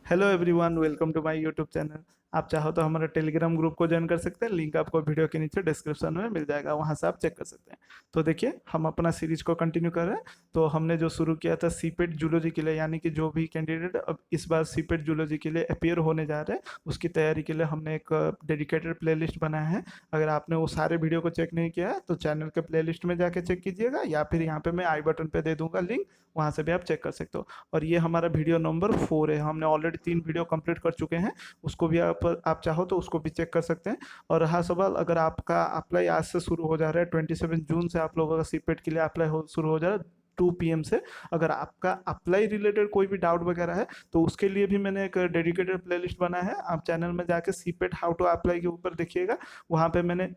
Hello everyone, welcome to my YouTube channel. आप चाहो तो हमारे टेलीग्राम ग्रुप को ज्वाइन कर सकते हैं। लिंक आपको वीडियो के नीचे डिस्क्रिप्शन में मिल जाएगा, वहां से आप चेक कर सकते हैं। तो देखिए, हम अपना सीरीज को कंटिन्यू कर रहे हैं। तो हमने जो शुरू किया था सीपेट जूलॉजी के लिए, यानी कि जो भी कैंडिडेट अब इस बार सीपेट जूलॉजी के लिए अपियर होने जा रहे हैं, उसकी तैयारी के लिए हमने एक डेडिकेटेड प्लेलिस्ट बनाया है। अगर आपने वो सारे वीडियो को चेक नहीं किया है तो चैनल के प्लेलिस्ट में जाके चेक कीजिएगा, या फिर यहाँ पे मैं आई बटन पे दे दूंगा लिंक, वहां से भी आप चेक कर सकते हो। और ये हमारा वीडियो नंबर 4 है। हमने ऑलरेडी 3 वीडियो कंप्लीट कर चुके हैं। उसको भी आप चाहो तो उसको भी चेक कर सकते हैं। और रहा सवाल, अगर आपका अप्लाई आज से शुरू हो जा रहा है, 27 जून से आप लोगों का सीपेट के लिए अप्लाई शुरू हो जा रहा है 2 PM से। अगर आपका अप्लाई रिलेटेड कोई भी डाउट वगैरह है तो उसके लिए भी मैंने एक डेडिकेटेड प्लेलिस्ट बनाया है। आप चैनल में जाके सीपेट हाउ टू अप्लाई के ऊपर देखिएगा, वहाँ पे मैंने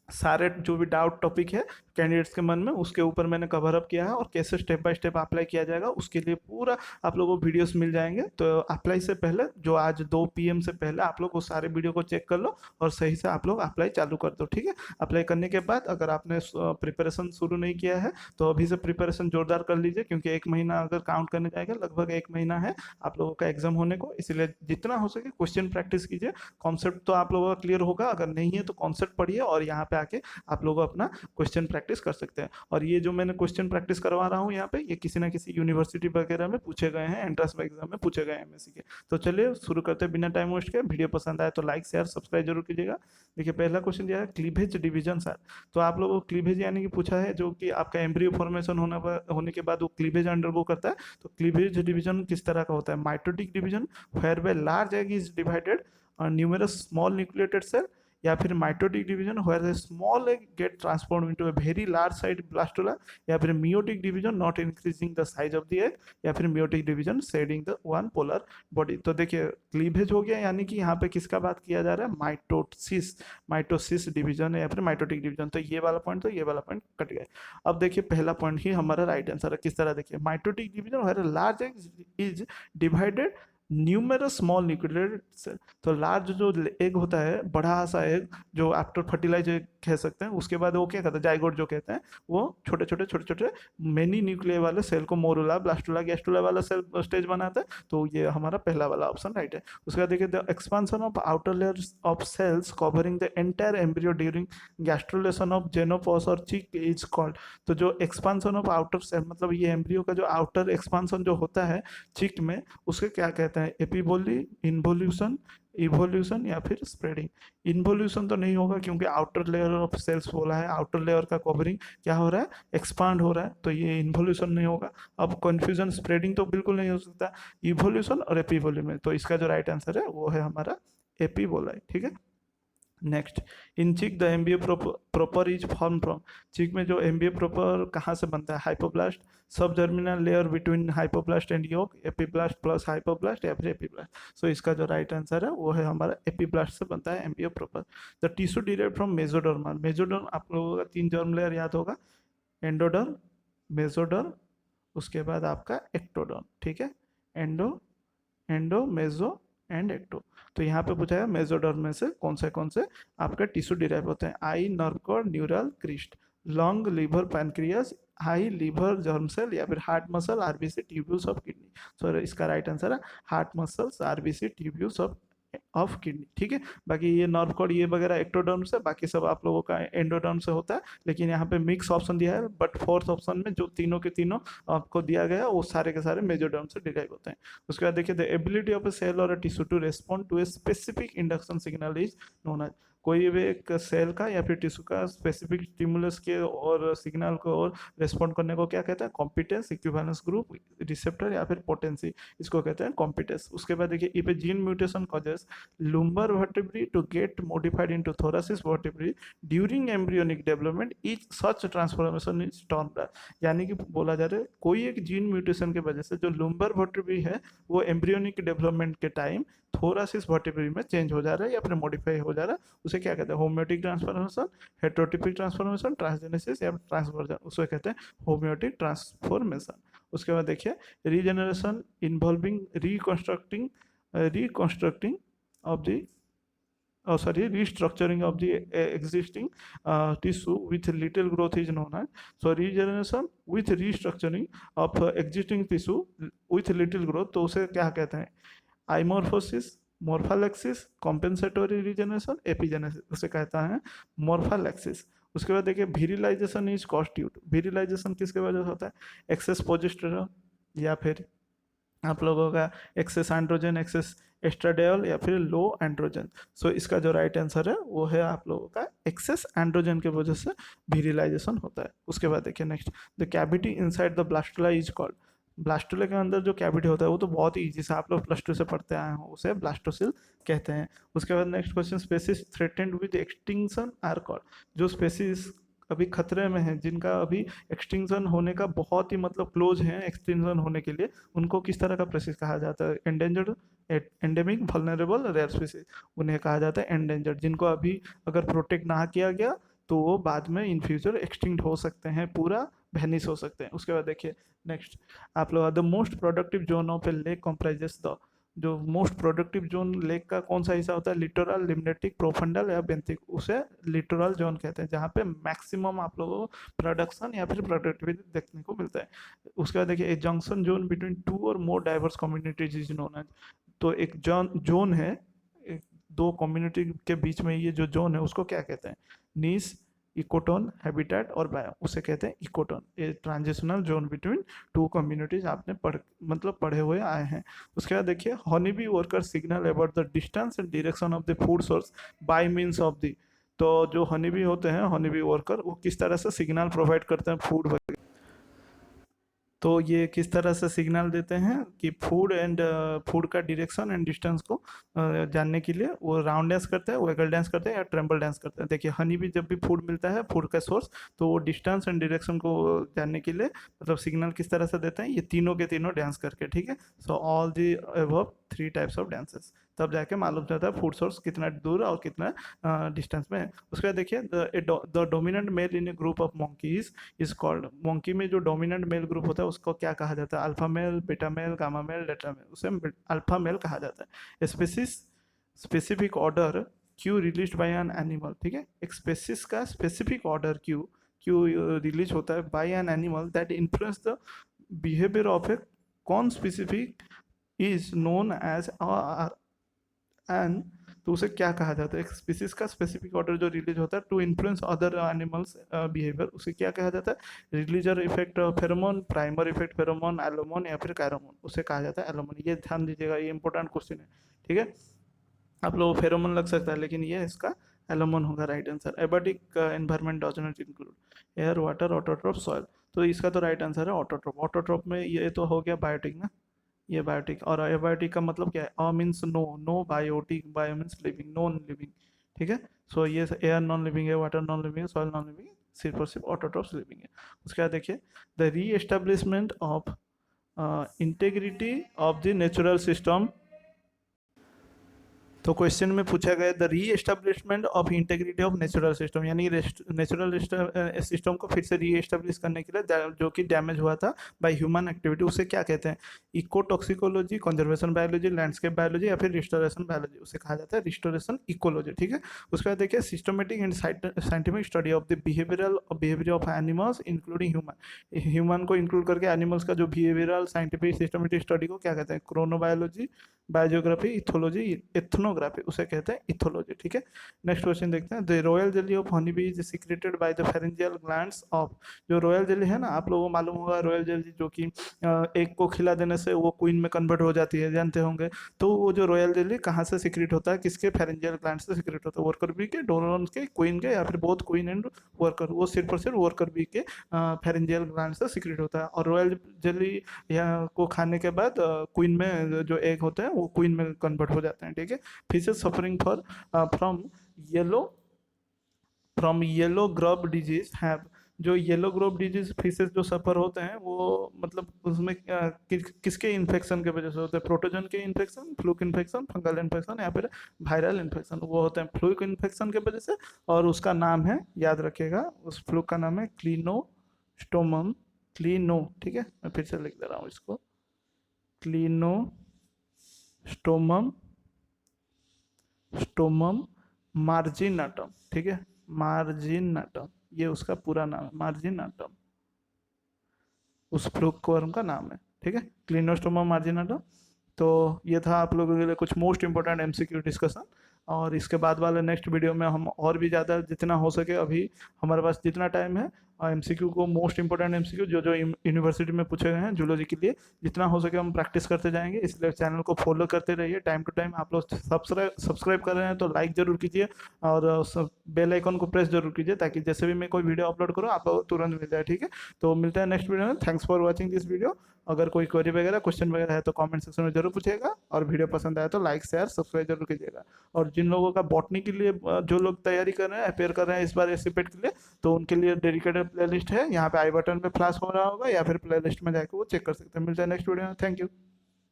सारे जो भी डाउट टॉपिक है कैंडिडेट्स के मन में, उसके ऊपर मैंने कवर अप किया है। और कैसे स्टेप बाय स्टेप अप्लाई किया जाएगा उसके लिए पूरा आप लोगों को वीडियोस मिल जाएंगे। तो अप्लाई से पहले, जो आज 2 PM से पहले, आप लोग वो सारे वीडियो को चेक कर लो और सही से आप लोग अप्लाई चालू कर दो, ठीक है। अप्लाई करने के बाद अगर आपने प्रिपरेशन शुरू नहीं किया है तो अभी से प्रिपरेशन जोरदार कर लीजिए, क्योंकि 1 महीना अगर काउंट करने जाएगा, लगभग 1 महीना है आप लोगों का एग्जाम होने को। इसलिए जितना हो सके क्वेश्चन प्रैक्टिस कीजिए। कॉन्सेप्ट तो आप लोगों का क्लियर होगा, अगर नहीं है तो कॉन्सेप्ट पढ़िए और यहाँ पे आके आप लोग अपना क्वेश्चन प्रैक्टिस कर सकते हैं। और ये जो मैंने क्वेश्चन प्रैक्टिस करवा रहा हूँ यहाँ पे, ये किसी ना किसी यूनिवर्सिटी वगैरह में पूछे गए हैं, एंट्रेंस एग्जाम में पूछे गए हैं एमएससी के। तो चलिए शुरू करते हैं बिना टाइम वेस्ट के। वीडियो पसंद आए तो लाइक शेयर सब्सक्राइब जरूर कीजिएगा। देखिए, पहला क्वेश्चन दिया है क्लीवेज डिवीजन सर। तो आप लोगों को क्लीवेज यानी कि पूछा है, जो कि आपका एम्ब्रियो फॉर्मेशन होने के बाद वो क्लीवेज अंडरगो करता है। तो क्लीवेज डिवीजन किस तरह का होता है? Mitotic division, where by large egg is divided numerous small nucleated cell, या फिर mitotic division where a small egg get transformed into a very large sized blastula, या फिर meiotic division not increasing the size of the egg, या फिर meiotic division shedding the one polar body. तो देखिए, cleavage हो गया, यानी कि यहाँ पे किसका बात किया जा रहा है? माइटोसिस। माइटोसिस डिवीजन है या फिर माइटोटिक डिवीजन। तो ये वाला पॉइंट, तो ये वाला पॉइंट कट गया। अब देखिए, पहला पॉइंट ही हमारा राइट आंसर है। किस तरह? देखिए, mitotic division where a large egg is divided numerous small nucleated cell. तो लार्ज जो एग होता है, बड़ा सा एग, जो आफ्टर फर्टिलाइज एग कह सकते हैं, उसके बाद वो क्या कहते हैं, जाइगोट जो कहते हैं, वो छोटे छोटे छोटे छोटे मेनी न्यूक्लियर वाले सेल को मोरुला ब्लास्टुला गैस्टुला वाला सेल स्टेज बनाता है। तो ये हमारा पहला वाला ऑप्शन राइट है। उसके बाद देखिए, the expansion of outer layer of cells covering the entire embryo during gastrulation of Xenopus और चिक इज कॉल्ड। तो जो एक्सपांशन ऑफ आउटर सेल, मतलब ये एम्ब्रियो का जो आउटर एक्सपांशन जो होता है चिक में, उसके क्या कहते हैं? एपिबोली, इन्वोल्यूशन, इवोल्यूशन, या फिर स्प्रेडिंग। इन्वोल्यूशन तो नहीं होगा, क्योंकि आउटर लेयर ऑफ सेल्स बोला है, आउटर लेयर का कवरिंग क्या हो रहा है? एक्सपांड हो रहा है, तो ये इन्वोल्यूशन नहीं होगा। अब कंफ्यूजन, स्प्रेडिंग तो बिल्कुल नहीं हो सकता। इवोल्यूशन और एपिवोल्यूशन, तो इसका जो राइट आंसर है वो है हमारा एपिबोलाई, ठीक है। नेक्स्ट, इन चिक the embryo proper is form from. चिक में जो एम्ब्रियो प्रॉपर कहाँ से बनता है? Hypoblast, sub germinal layer between hypoblast and yolk, epiblast plus hypoblast, या फिर एपीब्लास्ट। सो इसका जो राइट आंसर है वो है हमारा एपीब्लास्ट से बनता है embryo proper. The tissue derived from mesoderm. Mesoderm आप लोगों का 3 जर्म लेयर याद होगा, एंडोडर्म, मेसोडर्म, उसके बाद आपका एक्टोडर्म, ठीक है। Endo, endo, meso and ecto. तो यहाँ पे पूछा है मेसोडर्म में से कौन से आपका टिश्यू डिराइव होते हैं? Eye, nerve cord, neural, crest, lung, liver, pancreas, high, liver, germ cell, या फिर heart muscle, RBC, tubules of kidney. So इसका राइट आंसर है heart muscles, RBC, tubules of kidney, ठीक है। बाकी ये नर्व कॉर्ड ये वगैरह एक्टोडर्म से, बाकी सब आप लोगों का एंडोडर्म से होता है। लेकिन यहाँ पे मिक्स ऑप्शन दिया है, बट फोर्थ ऑप्शन में जो तीनों के तीनों आपको दिया गया वो सारे के सारे मेजोडर्म से डिराइव होते हैं। उसके बाद देखिए, the ability of a cell और a tissue to respond to a specific induction signal is known as. कोई भी एक सेल का या फिर टिश्यू का स्पेसिफिक स्टिमुलस के और सिग्नल को और रेस्पॉन्ड करने को क्या कहते हैं? कॉम्पिटेंस, इक्विवेलेंस ग्रुप, रिसेप्टर, या फिर पोटेंसी, इसको कहते हैं कॉम्पिटेंस। उसके बाद देखिए, if A gene mutation causes lumbar vertebrae to get modified into thoracic vertebrae during embryonic development, each such transformation is termed as। यानी कि बोला जा रहा है, कोई एक जीन म्यूटेशन के वजह से जो लुम्बर वर्टेब्री है वो एम्ब्रियोनिक डेवलपमेंट के टाइम थोरासिस वर्टेब्री में चेंज हो जा रहा है या फिर मॉडिफाई हो जा रहा है, उसे क्या कहते हैं? Homeotic transformation, heterotypic transformation, transgenesis, या ट्रांसवर्जन, उसे कहते हैं होम्योटिक ट्रांसफॉर्मेशन। उसके बाद देखिए, regeneration involving reconstructing of the restructuring of the existing tissue with little growth is known as। so regeneration with restructuring of existing tissue with little growth, तो उसे क्या कहते हैं? आइमोर्फोसिस, मोर्फालेक्सिस, कॉम्पेंसेटोरी रीजनरेशन, एपिजेनेसिस उसे कहता है मोर्फालेक्सिस। उसके बाद देखिए विरिलाइजेशन इज कॉस्ट्यूट। विरिलाइजेशन किसके वजह से होता है? एक्सेस प्रोजेस्टेरॉन, या फिर आप लोगों का एक्सेस एंड्रोजन, एक्सेस एस्ट्राडियोल, या फिर लो एंड्रोजन। सो इसका जो राइट आंसर है वो है आप लोगों का एक्सेस एंड्रोजन के वजह से विरिलाइजेशन होता है। उसके बाद देखिए next, the cavity inside the blastula is called. Blastula के अंदर जो कैविटी होता है वो तो बहुत ही ईजी से आप लोग +2 से पढ़ते आए हो, उसे ब्लास्टोसिल कहते हैं। उसके बाद next question, species threatened with extinction are called. जो स्पेसीज अभी खतरे में हैं, जिनका अभी एक्सटिंक्शन होने का बहुत ही मतलब क्लोज है एक्सटिंक्शन होने के लिए, उनको किस तरह का प्रेसिस कहा जाता है? Endangered, endemic, vulnerable, rare species. उन्हें कहा जाता है एंडेंजर्ड। जिनको अभी अगर प्रोटेक्ट ना किया गया तो वो बाद में इन फ्यूचर एक्सटिंक्ट हो सकते हैं, पूरा वैनिश हो सकते हैं। उसके बाद देखिए नेक्स्ट, आप लोग the most productive zone of A lake comprises the. जो मोस्ट प्रोडक्टिव जोन लेक का कौन सा हिस्सा होता है? लिटोरल, लिम्नेटिक, प्रोफंडल या बेंथिक। उसे लिटोरल जोन कहते हैं, जहाँ पे मैक्सिमम आप लोगों को प्रोडक्शन या फिर प्रोडक्टिविटी देखने को मिलता है। उसके बाद देखिए a junction zone between two और more diverse communities is known as. तो एक जोन है, एक दो कम्युनिटी के बीच में ये जो जोन है उसको क्या कहते हैं? नीस, इकोटोन, हैबिटेट और बायो, उसे कहते हैं इकोटोन। ये transitional zone between to communities आपने पढ़े हुए आए हैं। उसके बाद देखिए honey bee worker signal about the distance and direction of the food source bye means of the. तो जो हनी बी होते हैं, हनी बी वर्कर, वो किस तरह से सिग्नल प्रोवाइड करते हैं फूड वगैरह। तो ये किस तरह से सिग्नल देते हैं कि फूड का डायरेक्शन एंड डिस्टेंस को जानने के लिए वो राउंड डांस करते हैं, वेगल डांस करते हैं या ट्रेम्बल डांस करते हैं। देखिए हनी भी जब भी फूड मिलता है, फूड का सोर्स, तो वो डिस्टेंस एंड डायरेक्शन को जानने के लिए मतलब सिग्नल किस तरह से देते हैं? ये तीनों के तीनों डांस करके, ठीक है। So all the above 3 types of dances, तब जाके मालूम चलता है फूड सोर्स कितना दूर और कितना डिस्टेंस में है। उसके बाद देखिए the dominant mail in A group of monkeys is called. Monkey में जो डोमिनेंट मेल ग्रुप होता है उसको क्या कहा जाता है? Alpha male, beta male, gamma male, delta male. उसे अल्फा मेल कहा जाता है। Species, specific order cue release by an animal, ठीक है। एक स्पेसिस का specific order cue cue release होता है by an animal that influence the behaviour of a conspecific is known as an. तो उसे क्या कहा जाता है? एक स्पीसीज का स्पेसिफिक ऑर्डर जो रिलीज होता है to influence other animals behaviour, उसे क्या कहा जाता है? Releaser effect pheromone, primer effect pheromone, allomone या फिर कैरोमोन, उसे कहा जाता है एलोमोन। ये ध्यान दीजिएगा, ये इंपॉर्टेंट क्वेश्चन है, ठीक है। आप लोगों को फेरोमोन लग सकता है, लेकिन ये इसका एलोमोन होगा right answer. Abiotic environment does not include air, water, autotroph, soil. तो इसका तो राइट आंसर है ऑटोट्रॉप। ऑटोट्रॉप में ये तो हो गया बायोटिक ना, ये बायोटिक। और एबायोटिक का मतलब क्या है? A means no, no biotic, bio means living, non living, ठीक है। सो ये एयर नॉन लिविंग है, वाटर नॉन लिविंग है, सॉइल नॉन लिविंग है, सिर्फ और सिर्फ ऑटोट्रॉप्स लिविंग है। उसके बाद देखिए द री establishment of integrity of the natural system. तो क्वेश्चन में पूछा गया द री establishment of integrity of natural system, यानी नेचुरल सिस्टम को फिर से री एस्टेब्लिश करने के लिए जो कि डैमेज हुआ था बाय ह्यूमन एक्टिविटी, उसे क्या कहते हैं? Eco toxicology, conservation biology, landscape biology या फिर रिस्टोरेशन बायोलॉजी, उसे कहा जाता है रिस्टोरेशन इकोलॉजी, ठीक है। उसके बाद देखिए systematic and scientific study of the behaviour of animals including human. Human को इंक्लूड करके एनिमल्स का जो बिहेवियरल साइंटिफिक सिस्टमेटिक स्टडी को क्या कहते हैं? क्रोनोबायोलॉजी, बायोजियोग्राफी, इथोलॉजी, एथनोग्राफी, उसे कहते हैं इथोलॉजी, ठीक है। नेक्स्ट क्वेश्चन देखते हैं the royal jelly of honey bee is secreted by the pharyngeal glands of. जो रॉयल जेली है ना, आप लोगों को मालूम होगा रॉयल जेली जो कि एक को खिला देने से वो क्वीन में कन्वर्ट हो जाती है, जानते होंगे। तो वो जो रॉयल जेली कहाँ से सीक्रेट होता है? किसके? फेरेंजियल ग्लैंड से सीक्रेट होता है। वर्कर बी के, ड्रोन के, क्वीन के, या फिर बोथ क्वीन एंड वर्कर। वो सिर्फ और सिर्फ वर्कर बी के फेरेंजियल ग्लैंड से सीक्रेट होता है। और रॉयल जेली को खाने के बाद क्वीन में जो एग होते हैं वो क्वीन में कन्वर्ट हो जाते हैं, ठीक है। Fishes suffering from yellow grub disease have. जो येलो ग्रोब डिजीज फिशेस जो सफर होते हैं वो मतलब उसमें किसके इन्फेक्शन के वजह से होते हैं? प्रोटोजन के infection, fluke infection, fungal infection या फिर वायरल इन्फेक्शन। वो होते हैं फ्लूक इन्फेक्शन के वजह से, और उसका नाम है, याद रखिएगा, उस फ्लूक का नाम है क्लिनोस्टोमम, क्लिनो, ठीक है। मैं फिर से लिख दे रहा हूँ इसको, क्लिनोस्टोमम स्टोमम मार्जिनाटम, ठीक है। मार्जिनाटम, ये उसका पूरा नाम है, मार्जिनाटम उस फ्लूक वर्म का नाम है, ठीक है। क्लिनोस्टोमा मार्जिनाटम। तो ये था आप लोगों के लिए कुछ मोस्ट इंपॉर्टेंट एमसीक्यू डिस्कशन। और इसके बाद वाले नेक्स्ट वीडियो में हम और भी ज़्यादा जितना हो सके, अभी हमारे पास जितना टाइम है, एमसीक्यू को, मोस्ट इंपॉर्टेंट एमसीक्यू जो जो यूनिवर्सिटी में पूछे गए हैं जूलॉजी के लिए, जितना हो सके हम प्रैक्टिस करते जाएंगे। इसलिए चैनल को फॉलो करते रहिए टाइम टू टाइम। आप लोग सब्सक्राइब कर रहे हैं तो लाइक जरूर कीजिए, और सब बेल आइकन को प्रेस जरूर कीजिए, ताकि जैसे भी मैं कोई वीडियो अपलोड करूँ आपको तुरंत मिल जाए। ठीक है, तो मिलते हैं नेक्स्ट वीडियो में। Thanks for watching this video. अगर कोई क्वेरी वगैरह, क्वेश्चन वगैरह है तो कमेंट सेक्शन में जरूर पूछिएगा, और वीडियो पसंद आया तो लाइक शेयर सब्सक्राइब जरूर कीजिएगा। और जिन लोगों का बॉटनी के लिए जो लोग तैयारी कर रहे हैं, अपेयर कर रहे हैं इस बार एसीपेट के लिए, तो उनके लिए डेडिकेटेड प्लेलिस्ट है, यहाँ पे आई बटन पे फ्लैश हो रहा होगा, या फिर प्लेलिस्ट में जाकर वो चेक कर सकते हैं। मिलते हैं नेक्स्ट वीडियो में। Thank you.